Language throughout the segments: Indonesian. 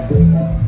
Janji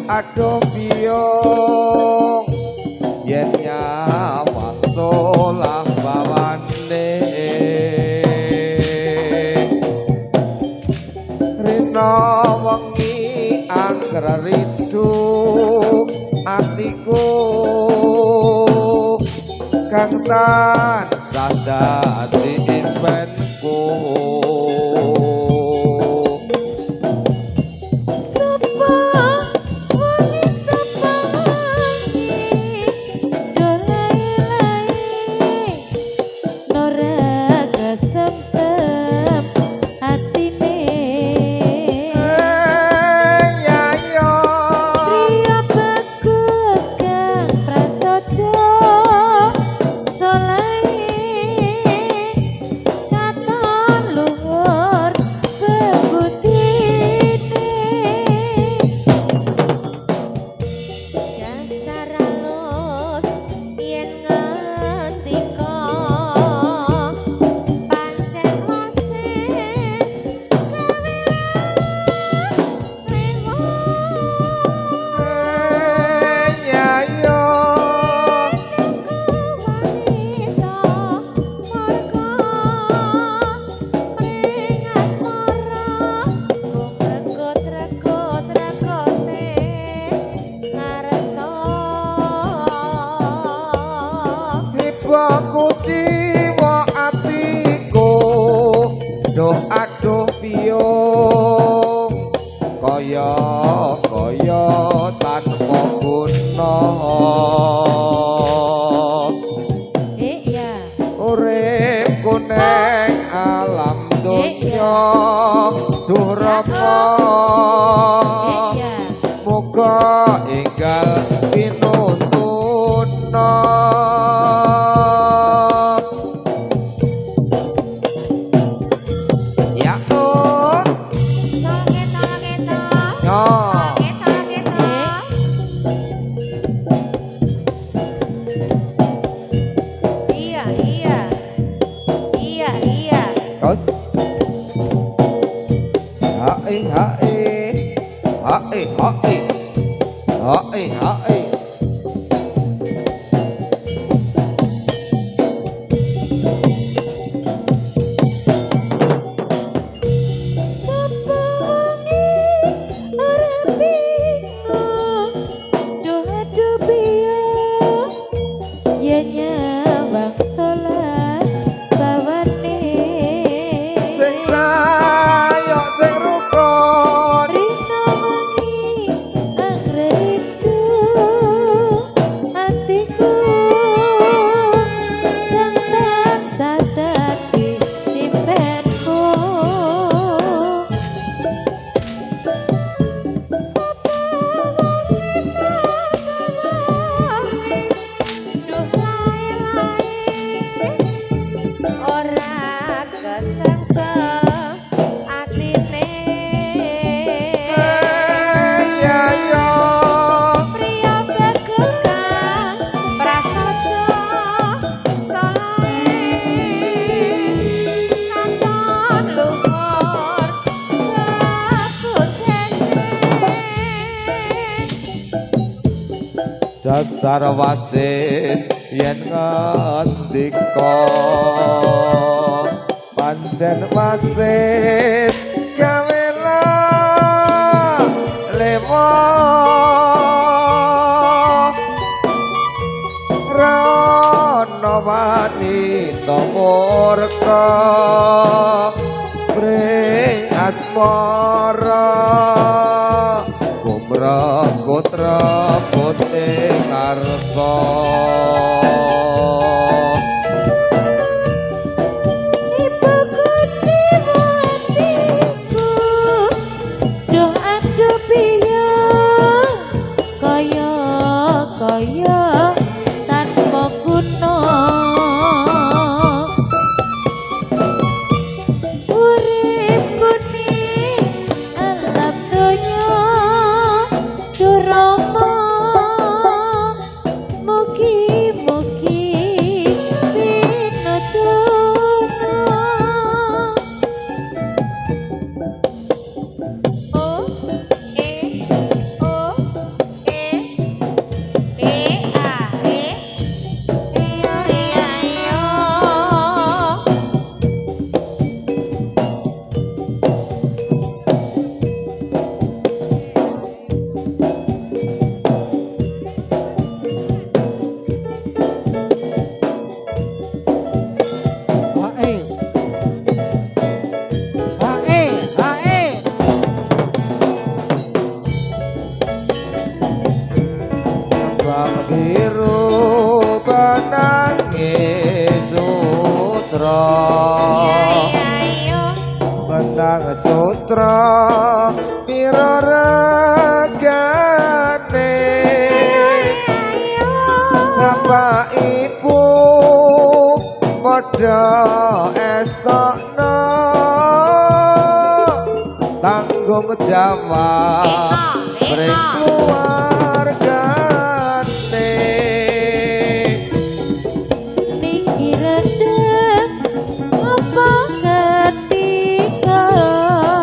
Aduh biung yen nyawang solah bawane rina wengi angger ridu atiku kang tansah dadi impenku. Lu tresno ya uripku neng alam dunya durapa ya muga enggal pinuntuna ya oh yo terus hae hae hae hae hae hae sing sayo sing rukun ya yo dasar wasis yen ngendika pancen wasis gawela lewo rono wanita murka bring asmara kumra putih karsa kaya tanpa guna uripku ni alam donya durama mugi-mugi pinutuna biru benang sutra benang sutra biru regane bapak ibu padha estokno tanggung jawab bring keluargane niki redeg apa ketika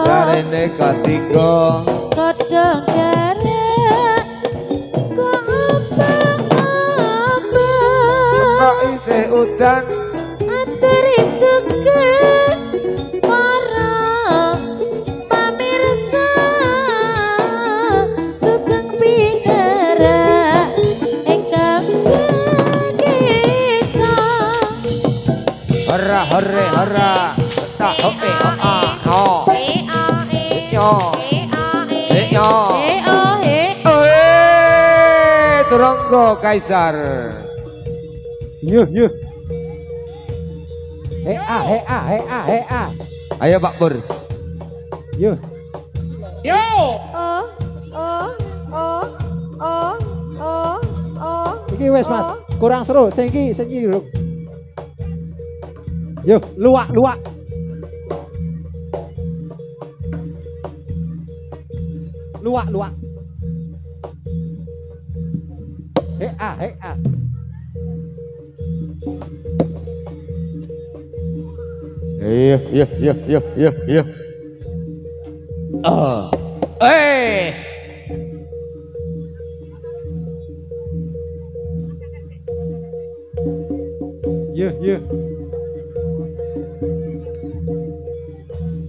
jarene ketiga kodong jarak kok apa-apa kok isih udan anteri suka para pamirsa sugeng pinara ingkang sakita hara hore hara tak hope ho yo yo Turonggo Kaisar. Yuh yuh. Hea hea hea hea. Ayo Pak Pur. Yuh. Oh, oh, oh, oh, oh, oh. Iki wes Mas, kurang seru. Sing iki lho. Yuh, luak luak. Luak luak. Hea hea. Iya. Yuh yuh.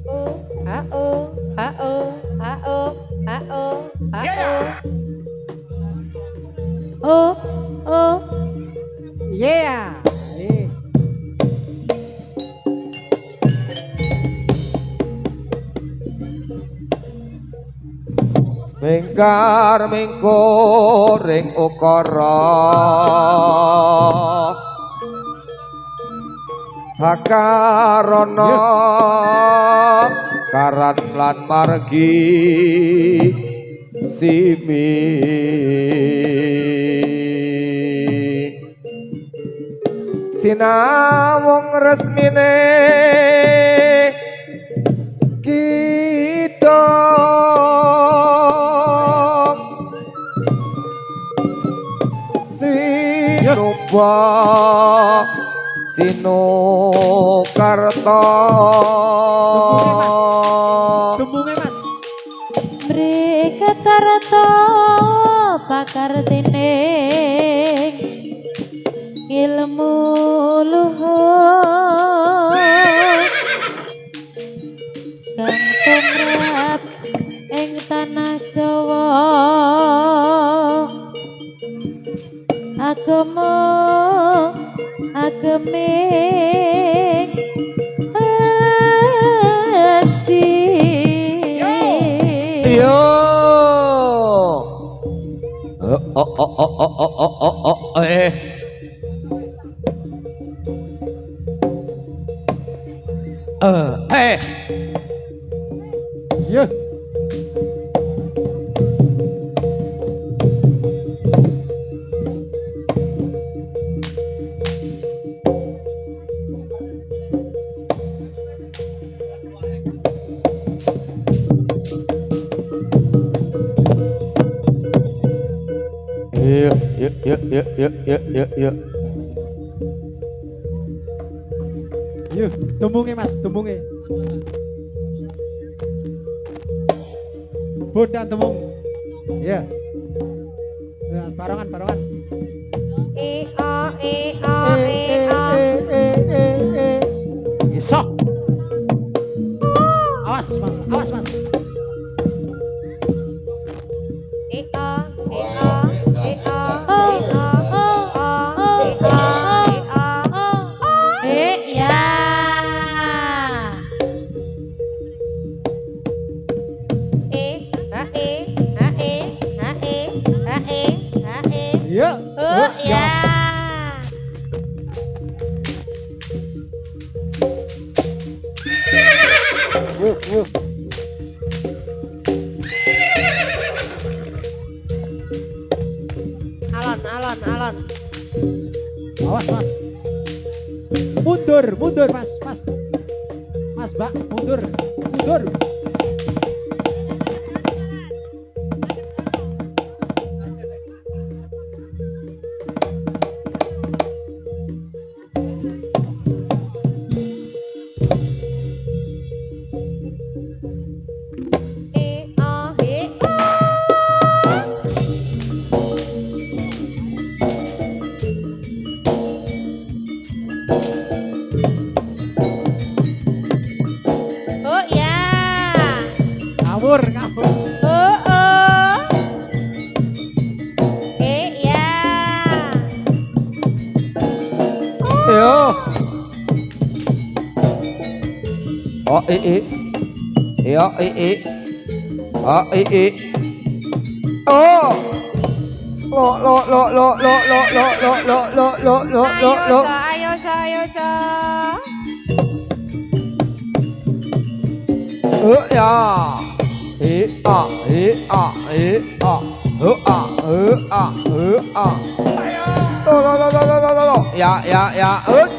Oh, ah, oh, ah, oh, ah, oh, ah, oh. Oh, oh. Yeah. Mingkar mingkuring ukara hakarana karan lan margi simi sinawung resmine kita sinupa sinukarta Tumbunge Mas. Mereka tarata pakar tining ilmu luhur kang tumrap ing tanah Jawa agama ageming aji yo Yuh. Yuk. Yuh, tumbunge Mas, tumbunge. Bodan tumbung. Ya. Nah, barongan. Isok. Awas Mas. Ya. Wuh. Alon. Awas Mas. Mundur Mas. Mas Mbak, mundur. Ngawur. Yo. Oh, Yo, Oh. lo. Ayo, Sa. Ya. Lo. Ya. Ya. Yuk.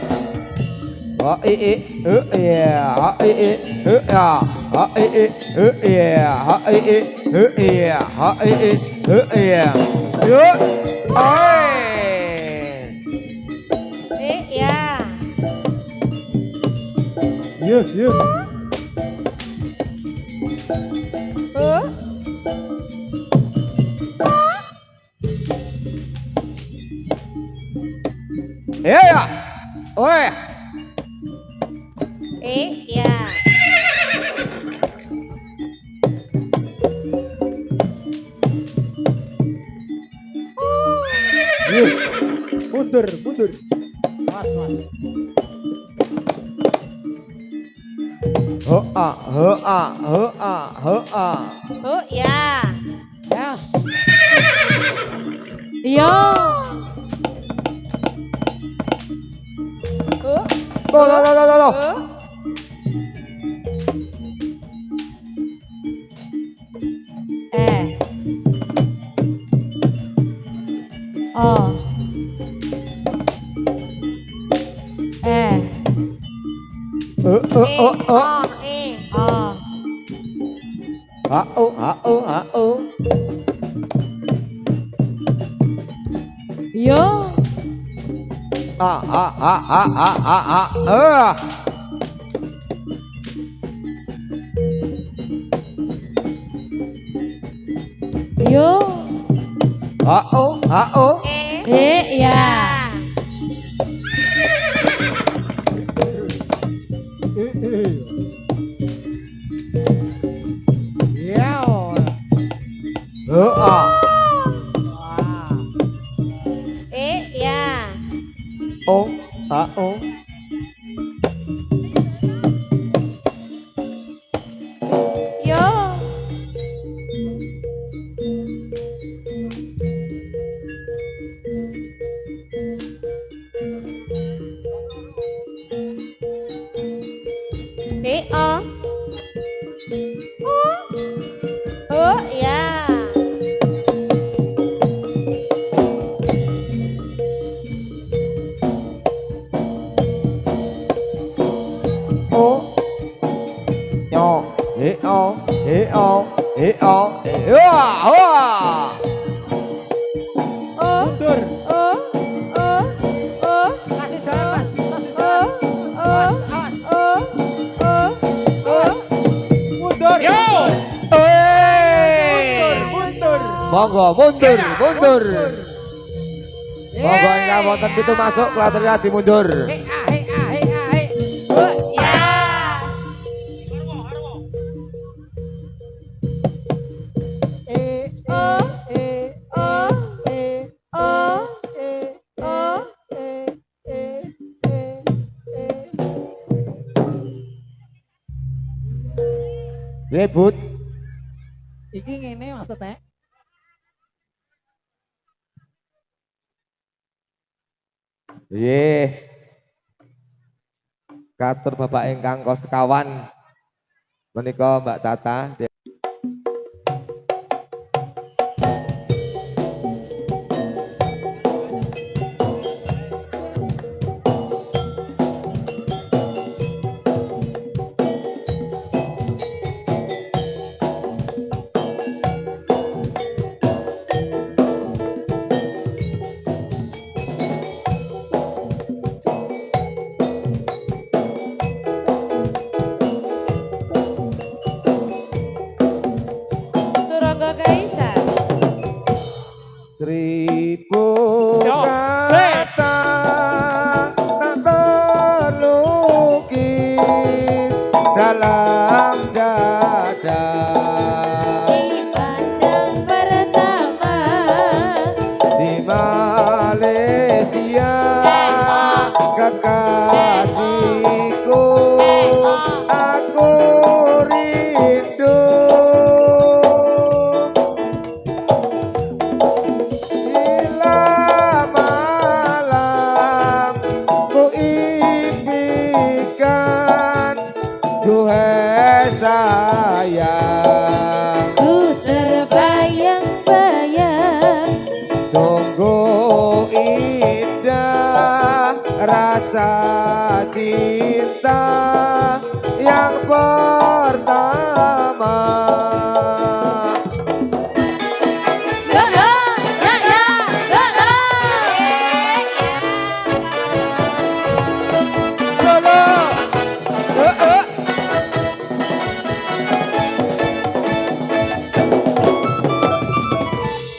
Ya. Oi. Ya. Yuk. Mundur. Mas. Ya. Yes. Yo. Lo. Oh. Yo. Yo. Ya. Ya. Ya. Yo. Ya. Mundur. Oh. Kasih jalan, Mas. Awas. Mundur. Mundur. Monggo mundur. Monggo ingkang wonten pintu masuk klater radi mundur. Hey. Ya. Ribut. Iki ngene maksudnya. Katur Bapak ingkang kos kawan menika Mbak Tata. Turangga Kaisar. Seribu kata tak terlukis dalam dada. Dipandang pertama Di Malaysia kekasihku aku rindu. indah rasa cinta yang pertama. Lolo,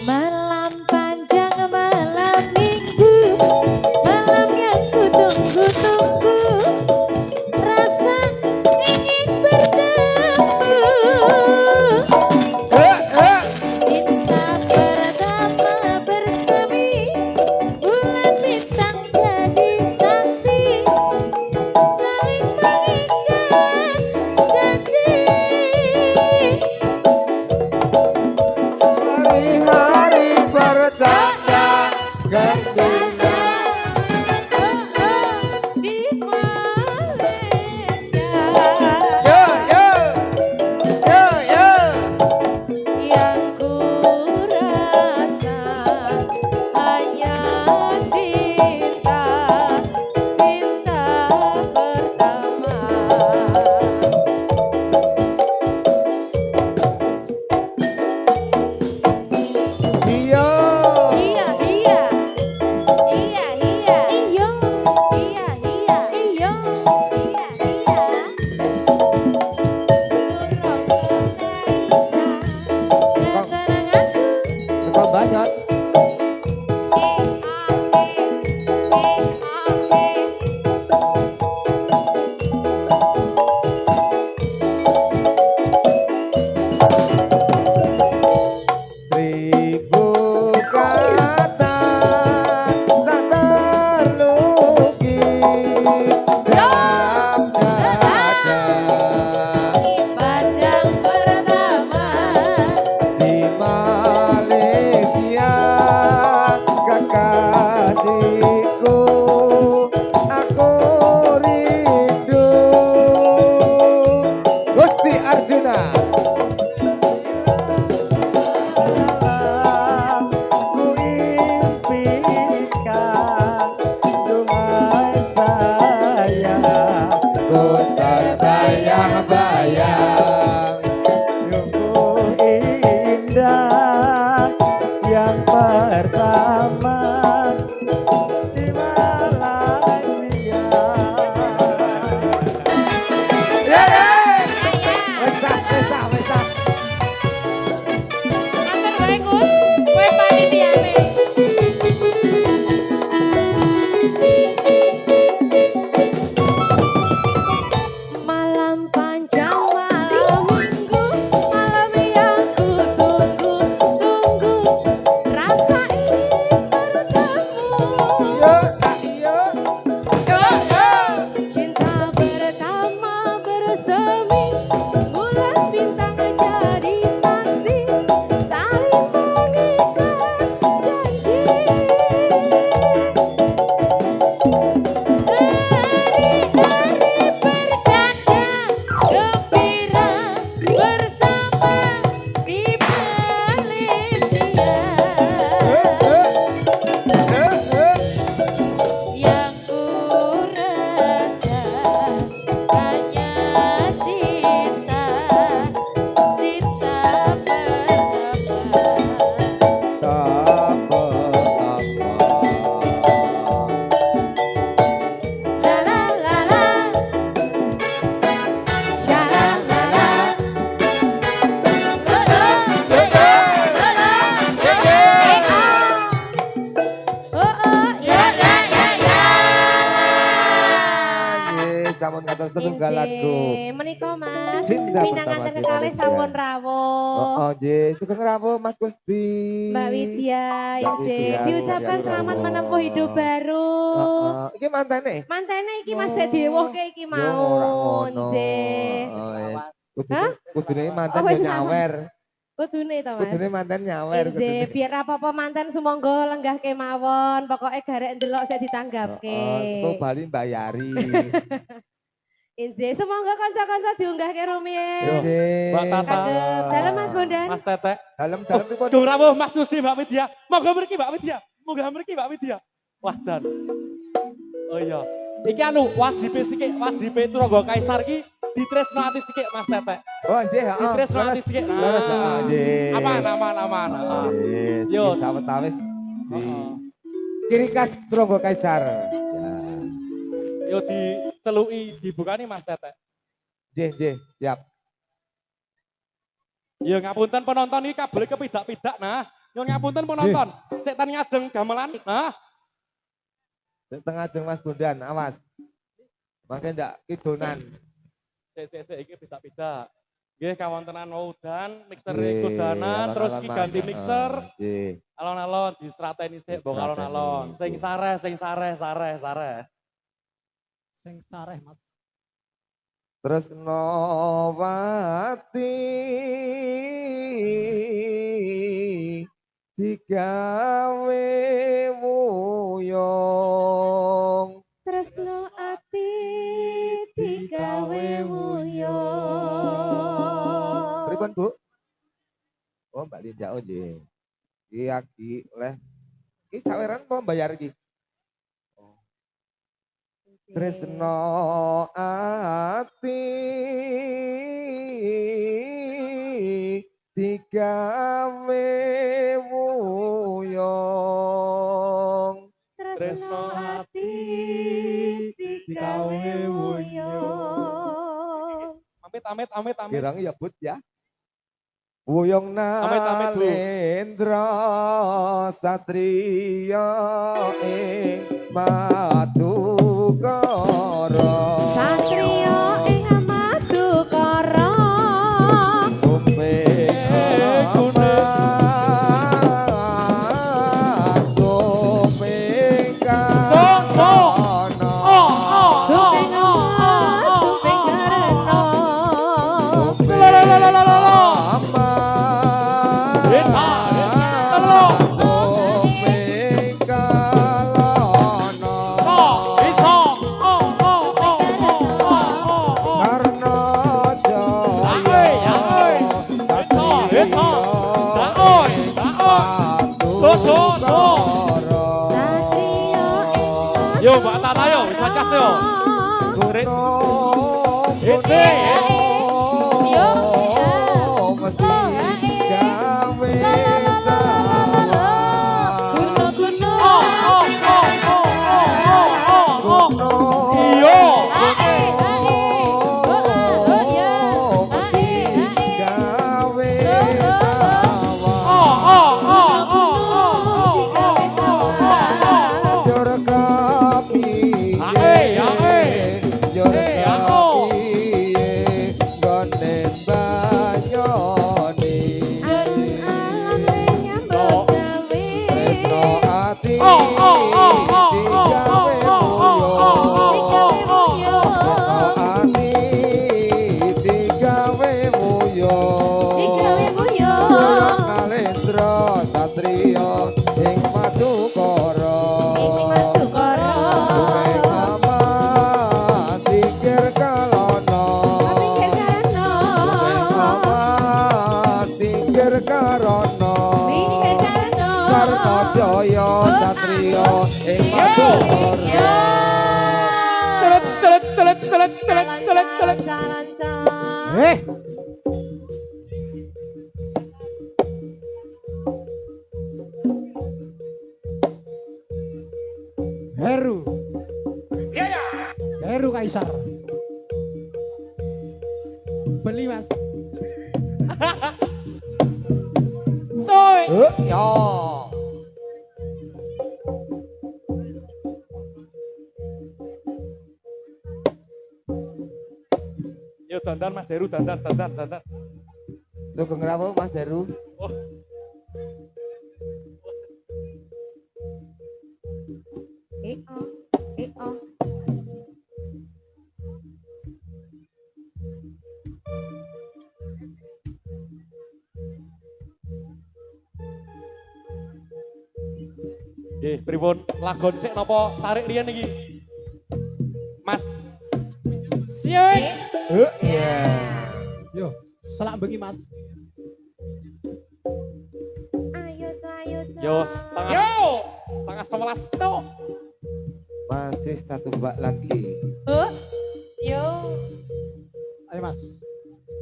Malam panjang, malam minggu, malam yang kutunggu-tunggu, rasa ingin bertemu. Cinta pertama bersemi, bulan bintang jadi saksi, saling mengikat janji. hari-hari pertanda gantungnya. Di Malaysia Yo, yo, yo, yo. yang ku rasa hanya cinta, cinta pertama. Iya. Iya, iya. Iya, iya. Iya. Iya, iya. Iya. Iya, iya. Turun ke Naisa, kesenanganku. Suka banyak. Seribu kata tak terlukis dalam dada. Pandang pertama Di Malaysia kekasihku aku rindu. Gusti Arjuna. Ku impikan dengan saya Ku terbayang-bayang sungguh indah yang pertama di Malaysia. ya ya wesah wesah wesah. Antar wae Gus, kowe panitiane. Malam panjang, malam minggu, malam yang kutunggu-tunggu, rasa ingin bertemu. Iya tak iya. Yo yo. Cinta pertama bersemi, bulan bintang jadi saksi, saling mengikat janji. Hari-hari bercanda gembira bersama di Malaysia. Yang ku rasa hanya cinta, cinta pertama. Shalalala, shalalala. Sampun ngatos setunggal lagu. Menika Mas, Cinta pinanganten pertama di kekalih Malaysia. sampun rawuh. Oh, nggih, sugeng rawuh Mas Gusti. Mbak Widya, Mbak Ide, Widya, diucapkan sugeng selamat rawuh. menempuh hidup baru. Iki mantene. Mantene iki Mas Oh. sik diwuhke iki Yo, mau. ora ngono. Nggih. Hah? Kudune manten Oh, ya wis nyawer. Kudune to Mas. Kudune manten nyawer Inje, kudune. biar apa-apa manten sumangga lenggah kemawon, pokoknya garek ndelok saya ditanggapke. Kok Bali mbayari. Inje, sumangga kanca-kanca diunggahke rumiyin. Nggih. Mbak Tata. Kagem dalam Mas Bondan. Mas Tetek. Dalem-dalem pripun? Sugeng rawuh Mas Gusti Mbak Widya. Monggo mriki Mbak Widya. Munggah mriki Mbak Widya. Wah Jan. Oh iya. Iki anu wajibe sithik, wajibe Turangga Kaisar iki ditresnani sithik Mas Tetek. Oh nggih, heeh. Ditresnani sithik. Leres, heeh, nggih. Aman. Heeh. Wis, Yo. sawetawis di Heeh. ciri khas Turangga Kaisar. Ya. Yo diceluki dibukani Mas Tetek. Nggih, siap. Ya ngapunten penonton iki kabel kepidak-pidak nah. Nyuwun ngapunten penonton. Setan ngajeng gamelan. Nah, Tengah jeng Mas Bondan, awas. Makin ndak kidonan. sik iki pidak-pidak. Nggih kawontenan udan, mixer Nggih, kudanan, terus iki alon-alon, ganti Mas. mixer. Nggih. Alon-alon distrateni sik mbok alon-alon. Sing sareh. Sing sareh Mas. Terus Nowati digawe wuyung. Tresno ati digawe wuyung. Pripun Bu? Oh Mbak Linda oh nggih. Iya ki oleh iki saweran mau bayar iki. Tresno ati digawe wuyung. Tresno ati digawe wuyung. Amit. Kirang ya but ya. Wuyung Amit, Bu. nalendra satriya ing Madukara. Satriya ing Madukara. Sumpe Yo Mbak Tata yo, bisa kas yo. Goreng. Ece. Heru Kaisar. Beli Mas. Coy. Yo. Yo dandan Mas Heru, dandan. Sugeng rawuh Mas Heru. Oh. Nggih, pripun lagon sik napa tarik riyen iki? Mas. Siap. Iya. Yo, selak bengi Mas. Ayo. Yo, setengah 11 cok. Masih satu bak lagi. Huh? Yo. Ayo Mas.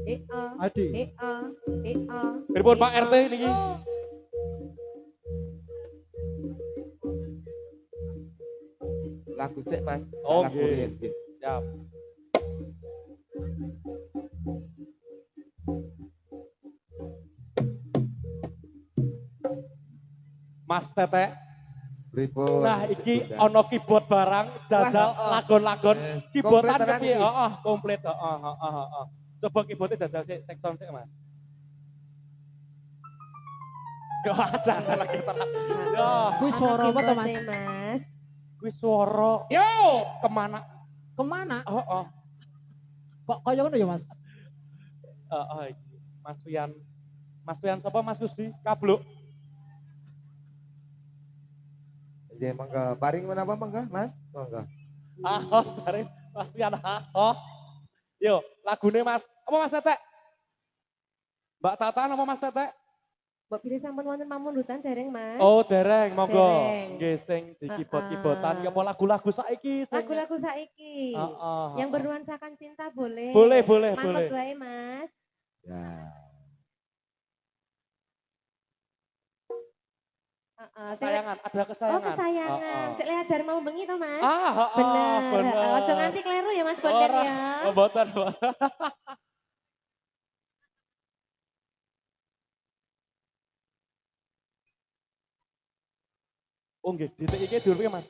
Adi. Adi. Pripun Pak RT niki? Lagu sik Mas. Oh, Lagu nggih. riyen, nggih. Siap. Mas Tete, Pripun? nah iki ono keyboard barang jajal Wah, lagon-lagon yes. keyboardan Komplit tenan kepiye? iki. Heeh, komplit. Heeh. Coba keyboardnya jajal sik, cek sound sik Mas. Yo aja lagi tenan. Yo, Kuwi suara apa to Mas? Mas. kuwi swara. Yo, kemana? Kemana? Heeh. Kok kaya ngono ya Mas? Iki. Mas Wian sapa Mas Gusdi? Kabluk. Nggih, mangga. Paring menapa mangga, Mas? Mangga. Jare Mas Wian. Yo, lagune Mas. Apa Mas Tete? Mbak Tata apa Mas Tete? Mbok pilih sampun wonten pamundutan dereng, Mas. Oh, dereng, monggo. Dereng. Nggih sing di keyboard-keyboardan iki apa lagu-lagu saiki sing Lagu-lagu saiki. Heeh. Yang bernuansakan cinta boleh. Boleh. Manut wae, Mas. Ya. Kesayangan, ada Oh, kesayangan. kesayangan. Sik lihat jar mau bengi to, Mas? Bener. Bener. Ojo nganti kleru ya, Mas Bondan Ora. ya. Oh, mboten. Oh nggih, titik iki dhuwur piye, Mas?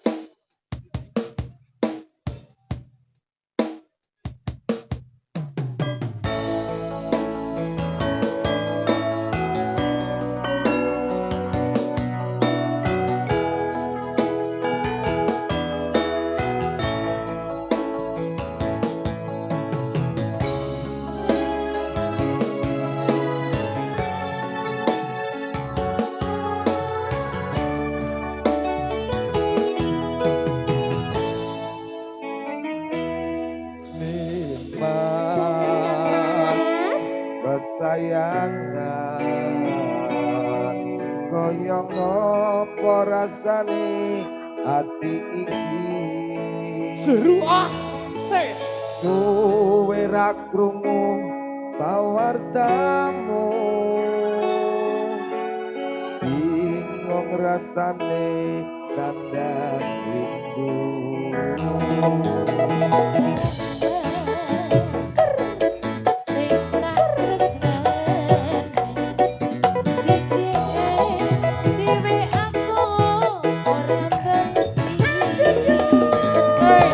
Mas, kesayangan koyong apa rasane ati iki Seru suwe ra krungu pawartamu bingung rasane kandang rindu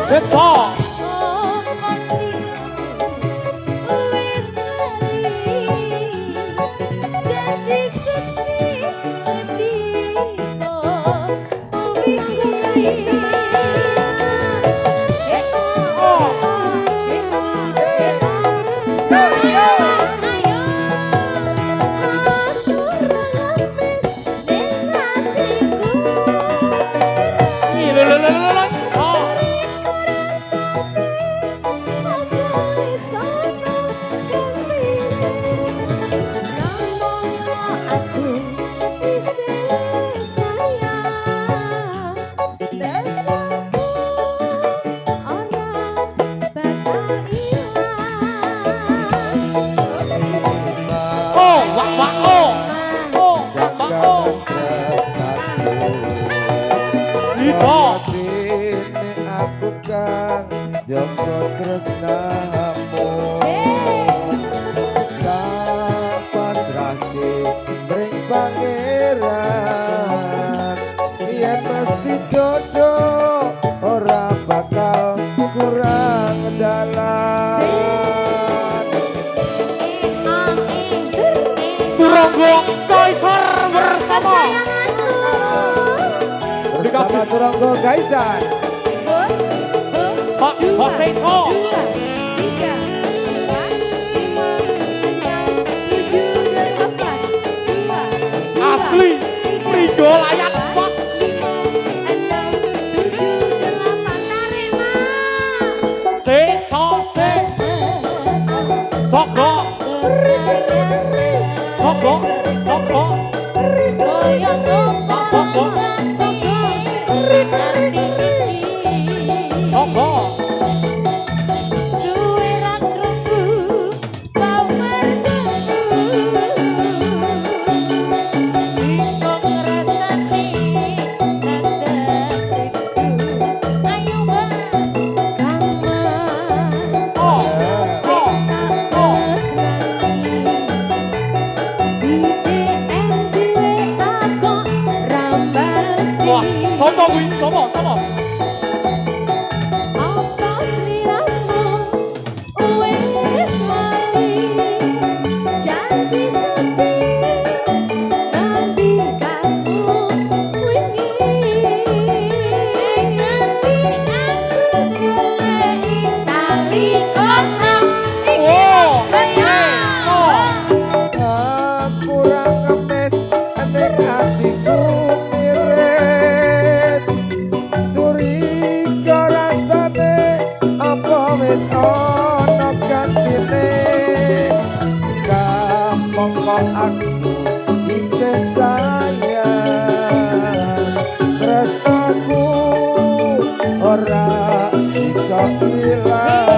Cetok. aku kang joko tresnamu kapan rake ring pangeran yen mesti jodoh ora bakal kurang dalan Turangga Kaisar bersama Turangga Kaisar Pak Hoseto. Asli Prigo layan Pak. Soko. Apa sliramu wis lali janji suci ngendikanmu wingi nganti aku goleki tali kono iki Kurang ngemes nek hatiku miris Curiga rasane apa wis ana gantine Gampang kok aku isih sayang Tresnaku ora bisa ilang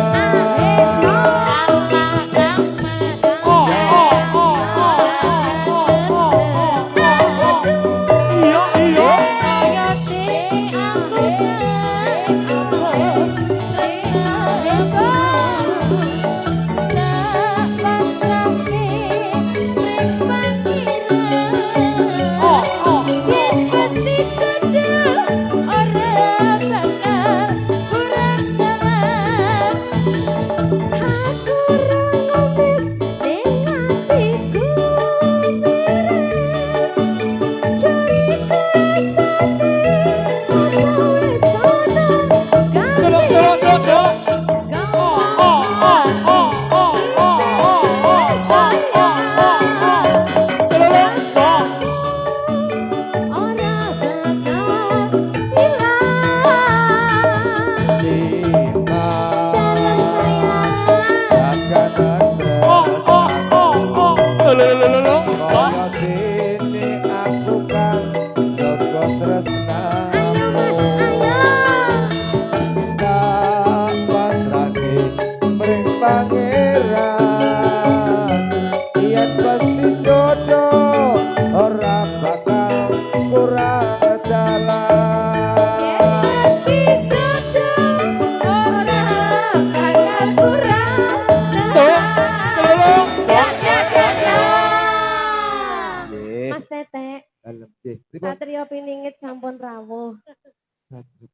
Satrio Piningit sampun rawuh.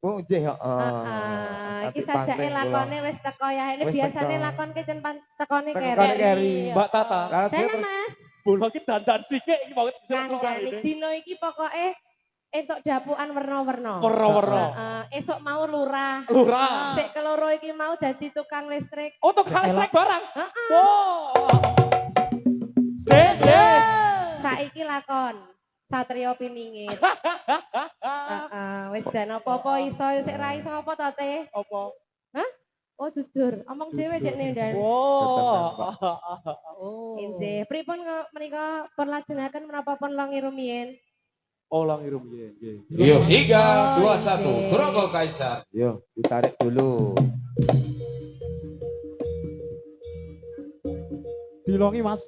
Oh nggih heeh. Iki sajake lakone wis teko ya. Ini Wis biasane teko. lakon ki jen tekone Tekone keri. keri. Mbak Tata, Lah Sana terus Mas, bola ki dandan sikik iki mau kandhane dino iki pokoke entuk dapukan werna-werna. Werna-werna. Esuk mau lurah. Lurah. Sik keloro iki mau dadi tukang listrik. Oh, tukang listrik barang. Heeh. Wow. Se. Saiki lakon Satrio Piningit. Wis jan apa-apa iso sik ra iso apa to Teh? Apa? Oh jujur, omong dhewe Jujur. dekne ndan. Wow. Oh. Injih, pripun kok menika pun lajengaken menapa pun longi rumiyin? Oh, lang irum nggih. Yo, 3, 2, Oh, 1, oke. Trogol Kaisar. Yo, ditarik dulu. Dilongi Mas.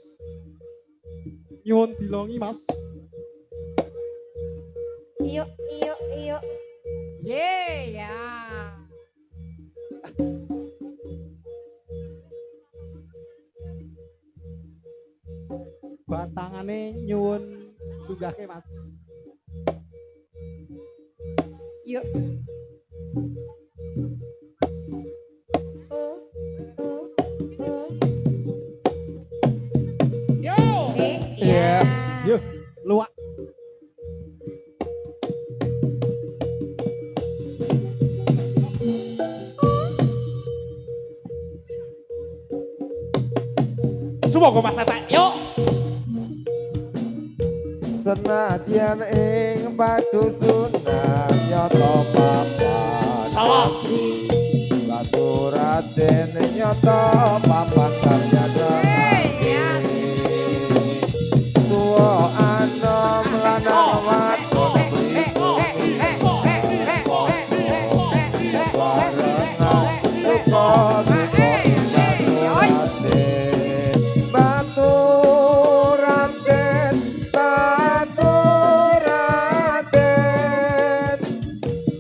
Nyuwun dilongi Mas. Iyo. Ye ya. Batangane nyuwun tunggake Mas. Yo. Oh. Yo. Iya. Yo, luak. Sumoga Mas Tata. Yuk. Senadyan ing padusunan nyata papan Salah. Batu Raden nyata papan karyana Tua anom lanang wadon Batu Raden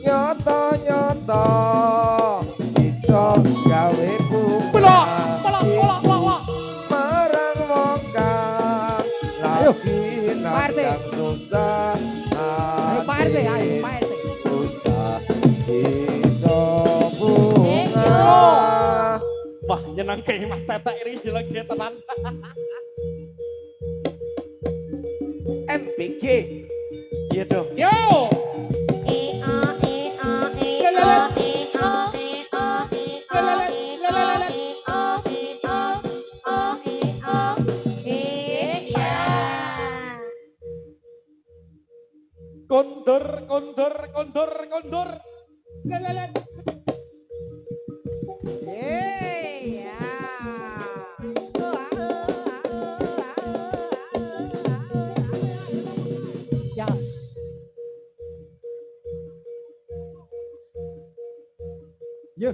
nyata-nyata iso gawe Bola. marang wong kang lagi nandang susah Ayo Pak RT, ayo Pak RT. usah nyenengke Mas Tetek iki lagi tenan. MPG. Iya dong. Yo. Kondur. Yas. Yo.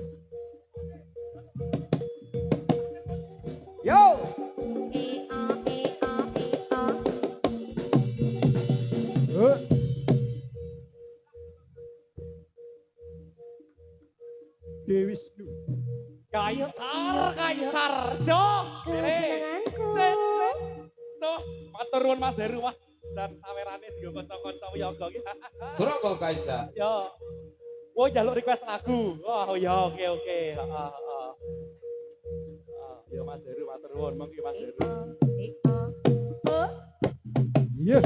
Yo. Dewisnu. Kaisar. Jo. Sini. Jo, matur nuwun Mas Heru wah. Jan sawerane digo kanca-kanca wiyaga iki. Durung Kaisar. Yo. Oh, jaluk request lagu. Oh, ya oke. Heeh. Yo Mas Heru matur nuwun monggo Mas Heru. Iya.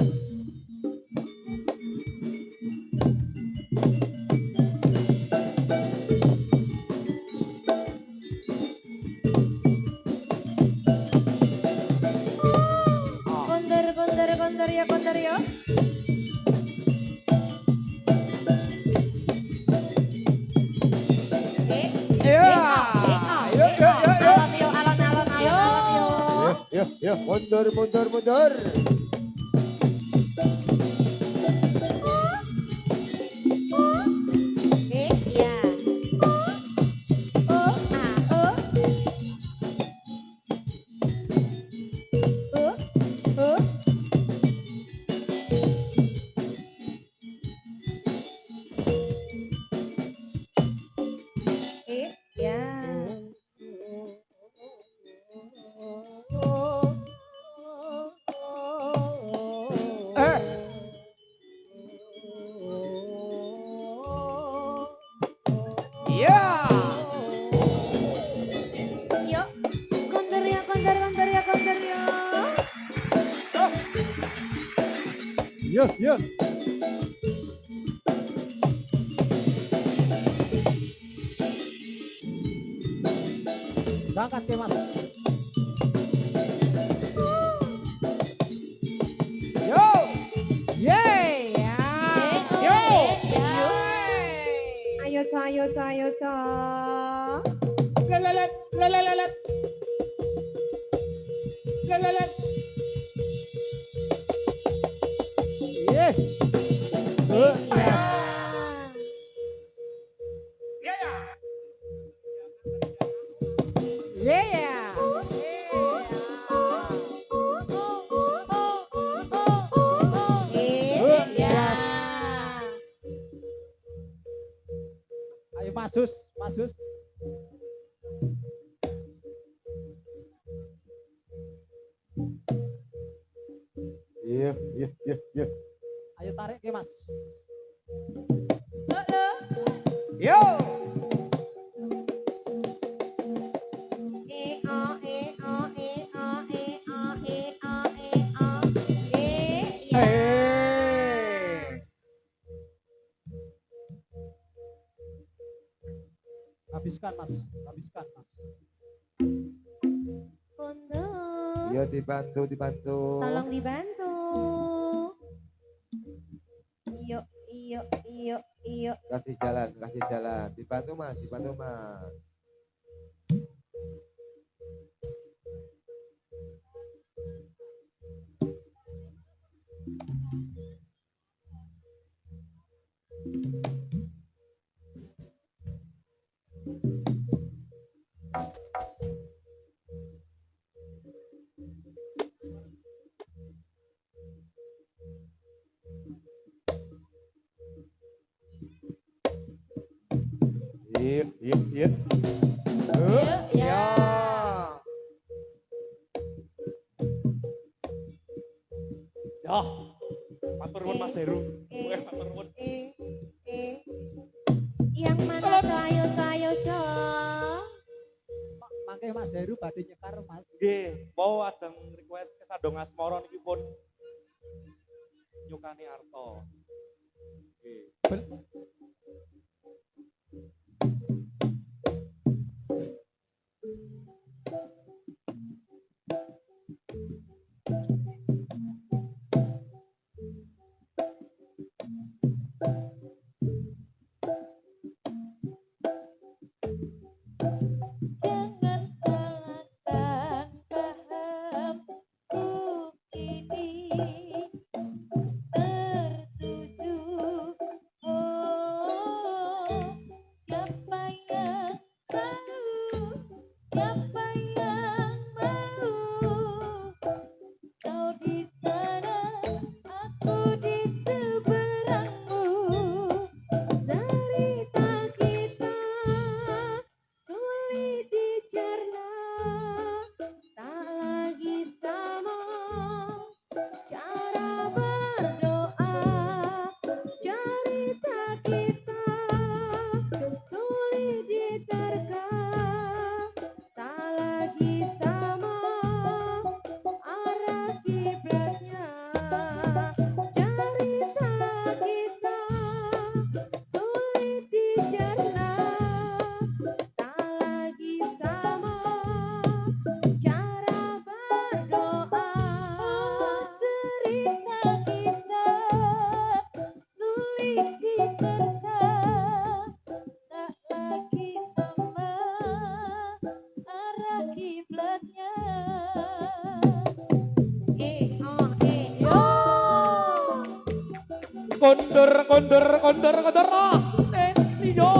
Kondur ya. Yo, mundur. Yo. Berangkat ke Mas. Yo. Ayo, Lalat. Ayo Masus. Iya. Ayo tarik ke Mas. Yo. Habiskan Mas. Kondur. Yo dibantu. Tolong dibantu. Iyo. Kasih jalan. Dibantu Mas. Iya. Ya. Ya. Matur nuwun Mas Heru. Matur nuwun. Yang mana ayo. Mangke Mas Heru badhe nyekar Mas. Nggih, mau ajeng request kesandong asmara niki pun nyukani arto. Nggih. Jangan salahkan pahamku ini tertuju. Oh, siapa yang mau? Siapa yang mau? Kau di sana, aku di seberangmu. Cerita kita sulit dicerna, tak lagi sama cara berdoa. Cerita kita sulit diterka, tak lagi sama arah kiblatnya. Cerita kita sulit dicerna, tak lagi sama cara berdoa. Cerita kita sulit diterka, tak lagi sama arah kiblatnya. Yo. Kondur. Oh, Sensio.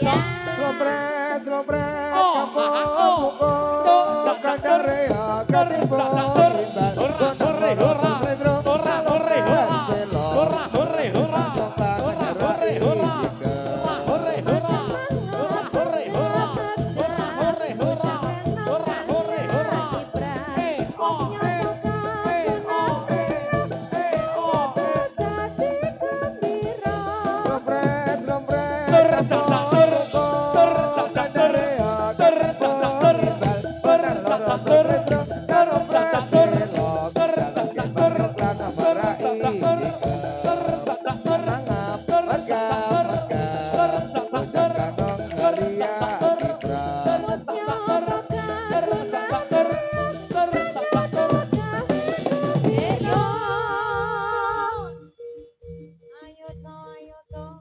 Ya. Slopres, slopres, Oh, kampung, oh, pukul, kandarea, katimbang, timbal, Hore, hora. Hora, hore, hora. Hora, hore, hora. Hora, hore, hora. Hora, hore, hora. Hora, hore, hora. Hora, hore, hora. Hora, hore, hora. slopres, slopres, Tur, kampung, cacatur. Tur, cacatur. Tur, cacatur. Tur, cacatur. Tur, cacatur. Tur, cacatur. Tur, cacatur. Tur, cacatur. Tur, cacatur. Tur, cacatur. Tur, cacatur. Tur, cacatur. Tur, cacatur. Tur, cacatur. Ayo toh.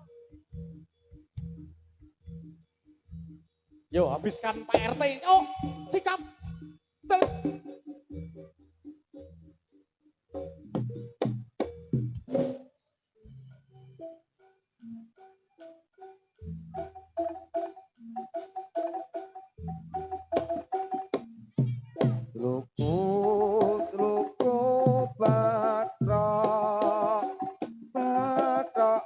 Yo, habiskan PRT. Oh, sikap. Sluku, sluku, batrok, batrok,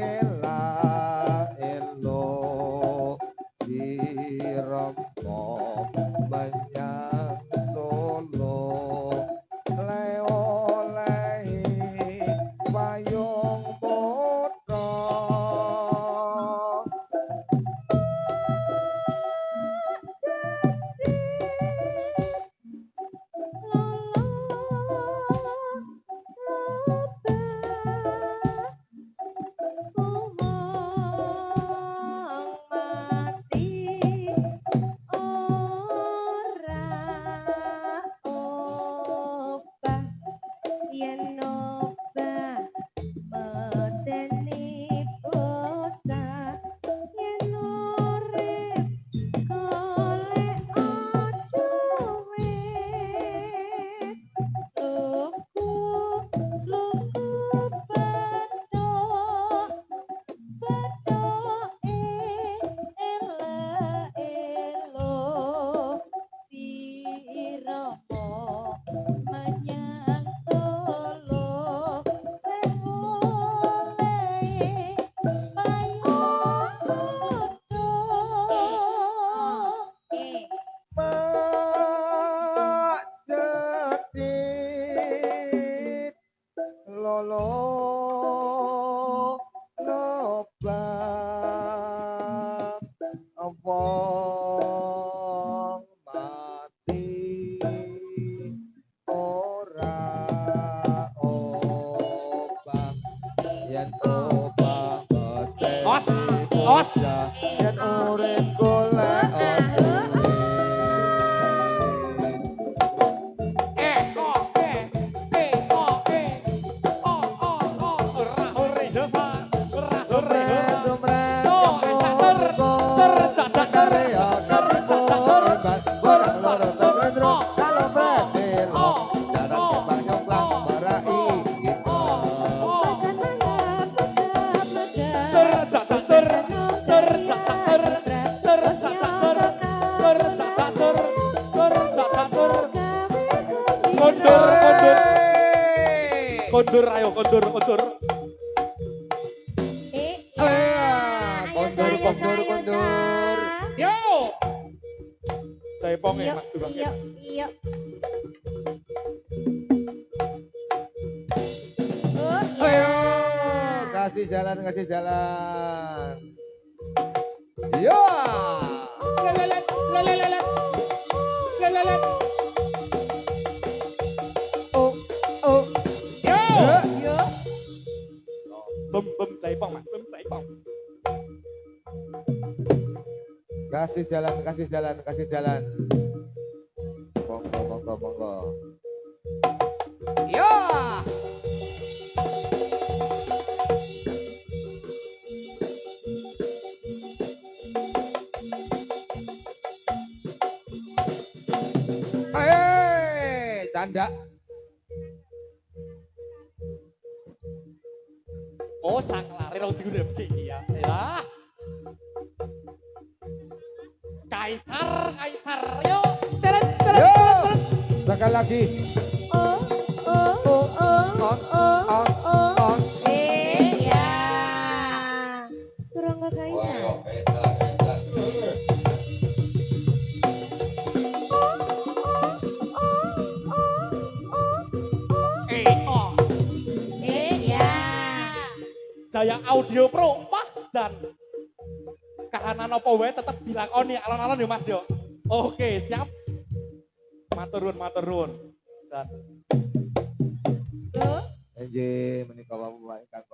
elah, elo, sirempo, menyang Solo, le-olehi, payung putra. Os. Yen urip golek Ora hore hora. Ora hore hora. sumret Oh, campur ter ya campur barang loro terendro kalau berdelo jarang kembang jomplang marai gitu. Kondur ayo kondur. Kondur. Yo. Saya pong ya Iya, Mas Dubang. iya, iya. Oh, iya. Ayo, kasih jalan. Yo. Oh. Yo. Yo. Bem saya pong Mas, bem saya pong. Kasih jalan. Monggo. Yo. Canda. Oh, sang lari rong diurep iki ya. Lah. Kaisar. Yo. Jalan. Yo. Sekali lagi. Os. Ya. Kurang nggak kayak. Wayo, beda. Oh. Ya. Jaya Audio Pro, wah Jan. Kahanan apa wae tetep dilakoni alon-alon ya Mas yo. Oke, siap. Matur nuwun. Jan. Enje menika wae ingkang